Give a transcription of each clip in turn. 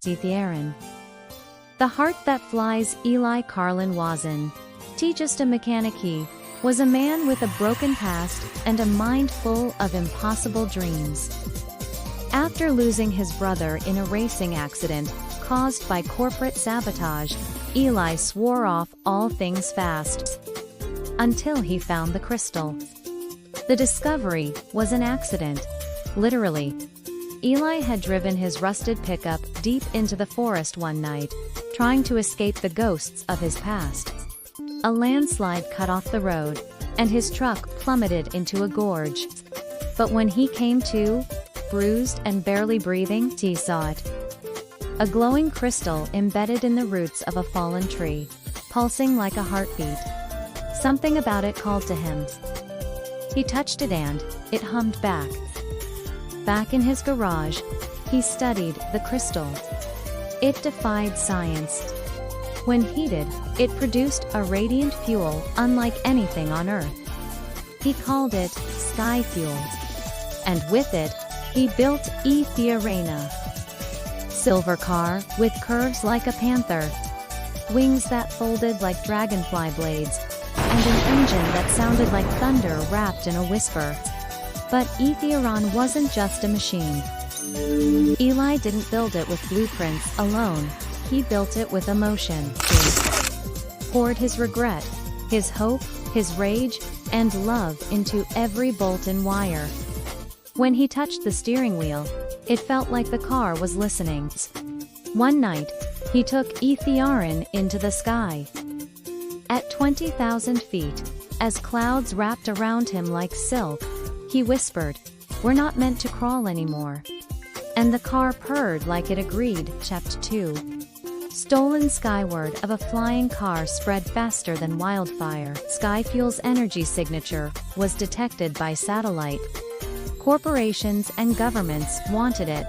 Aetherion. The heart that flies. Eli Carlin Wazin, just a mechanic. He was a man with a broken past and a mind full of impossible dreams. After losing his brother in a racing accident caused by corporate sabotage, Eli swore off all things fast. Until he found the crystal. The discovery was an accident. Literally. Eli had driven his rusted pickup deep into the forest one night, trying to escape the ghosts of his past. A landslide cut off the road, and his truck plummeted into a gorge. But when he came to, bruised and barely breathing, he saw it. A glowing crystal embedded in the roots of a fallen tree, pulsing like a heartbeat. Something about it called to him. He touched it and it hummed back. Back in his garage, he studied the crystal. It defied science. When heated, it produced a radiant fuel unlike anything on Earth. He called it sky fuel. And with it, he built Aetherion. Silver car with curves like a panther, wings that folded like dragonfly blades, and an engine that sounded like thunder wrapped in a whisper. But Aetherion wasn't just a machine. Eli didn't build it with blueprints alone, he built it with emotion. He poured his regret, his hope, his rage, and love into every bolt and wire. When he touched the steering wheel, it felt like the car was listening. One night, he took Aetherion into the sky. At 20,000 feet, as clouds wrapped around him like silk, he whispered, "We're not meant to crawl anymore." And the car purred like it agreed. Chapter 2. Stolen skyward of a flying car spread faster than wildfire. Skyfuel's energy signature was detected by satellite. Corporations and governments wanted it.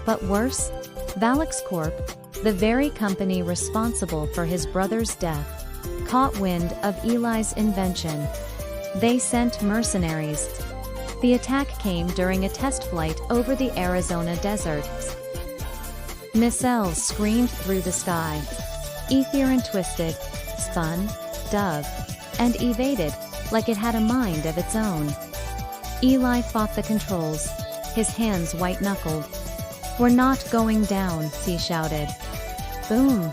But worse, Valix Corp, the very company responsible for his brother's death, caught wind of Eli's invention. They sent mercenaries. The attack came during a test flight over the Arizona desert. Missiles screamed through the sky. Aetherion twisted, spun, dug, and evaded, like it had a mind of its own. Eli fought the controls, his hands white-knuckled. "We're not going down," he shouted. Boom!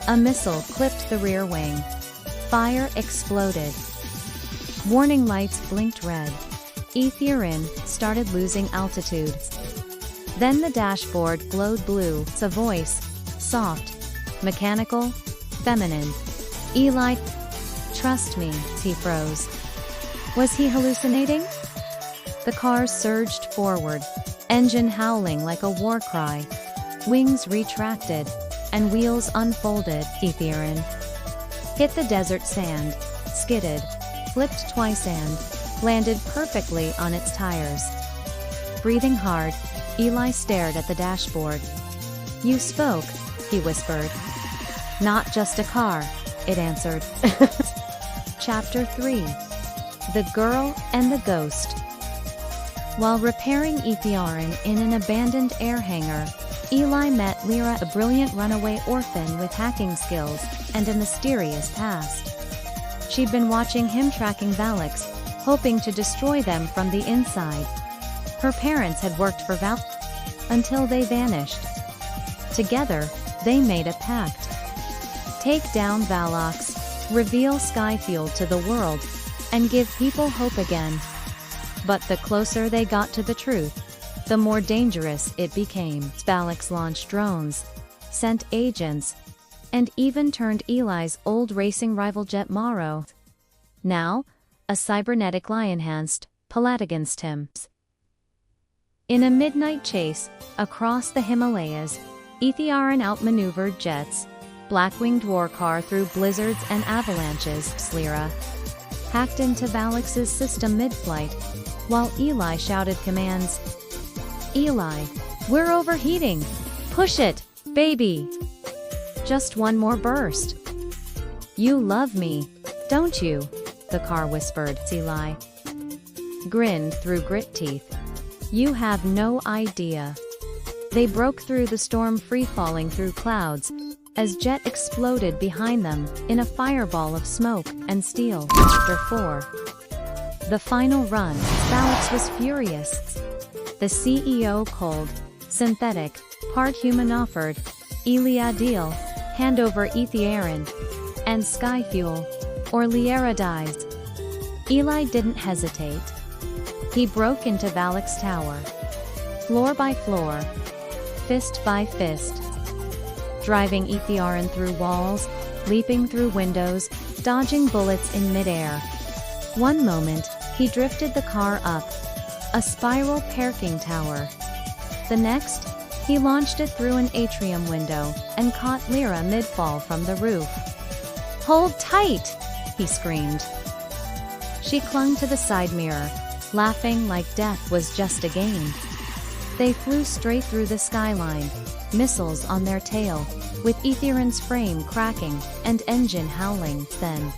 A missile clipped the rear wing. Fire exploded. Warning lights blinked red. Aetherion started losing altitude. Then the dashboard glowed blue. A voice, soft, mechanical, feminine. "Eli, trust me," he froze. Was he hallucinating? The car surged forward, engine howling like a war cry. Wings retracted, and wheels unfolded. Aetherion hit the desert sand, skidded, flipped twice and landed perfectly on its tires. Breathing hard, Eli stared at the dashboard. "You spoke," he whispered. "Not just a car," it answered. Chapter 3. The Girl and the Ghost. While repairing Aetherion in an abandoned air hangar, Eli met Lyra, a brilliant runaway orphan with hacking skills and a mysterious past. She'd been watching him tracking Valix, hoping to destroy them from the inside. Her parents had worked for Valix until they vanished. Together, they made a pact. Take down Valix, reveal Skyfuel to the world, and give people hope again. But the closer they got to the truth, the more dangerous it became. Valix launched drones, sent agents, and even turned Eli's old racing rival Jet Maro. Now, a cybernetic lie-enhanced plot against him. In a midnight chase across the Himalayas, Aetherion outmaneuvered Jet's black-winged war car through blizzards and avalanches. Lyra hacked into Valix's system mid-flight, while Eli shouted commands. "Eli, we're overheating! Push it, baby! Just one more burst!" "You love me, don't you?" the car whispered. Eli grinned through grit teeth. "You have no idea." They broke through the storm, free-falling through clouds, as Jet exploded behind them, in a fireball of smoke and steel. Chapter 4. The final run. Valix was furious. The CEO cold, synthetic, part human offered Elia deal, hand over Aetherion, and sky fuel, or Liera dies. Eli didn't hesitate. He broke into Valix tower. Floor by floor, fist by fist, driving Aetherion through walls, leaping through windows, dodging bullets in midair. One moment, he drifted the car up a spiral parking tower. The next, he launched it through an atrium window and caught Lyra mid-fall from the roof. "Hold tight!" he screamed. She clung to the side mirror, laughing like death was just a game. They flew straight through the skyline, missiles on their tail, with Aetherion's frame cracking and engine howling. Then,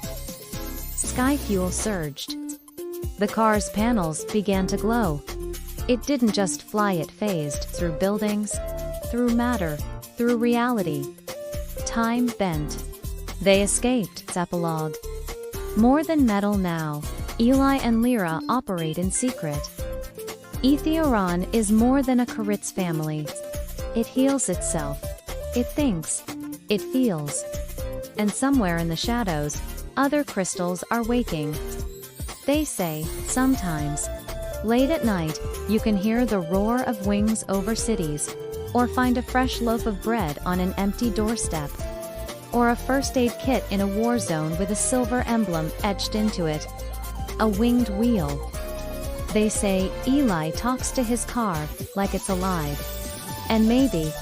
sky fuel surged. The car's panels began to glow. It didn't just fly, it phased through buildings, through matter, through reality. Time bent. They escaped. Epilogue. More than metal now, Eli and Lyra operate in secret. Aetherion is more than a Karitz family. It heals itself. It thinks. It feels. And somewhere in the shadows, other crystals are waking. They say, sometimes, late at night, you can hear the roar of wings over cities, or find a fresh loaf of bread on an empty doorstep, or a first aid kit in a war zone with a silver emblem etched into it. A winged wheel. They say Eli talks to his car like it's alive. And maybe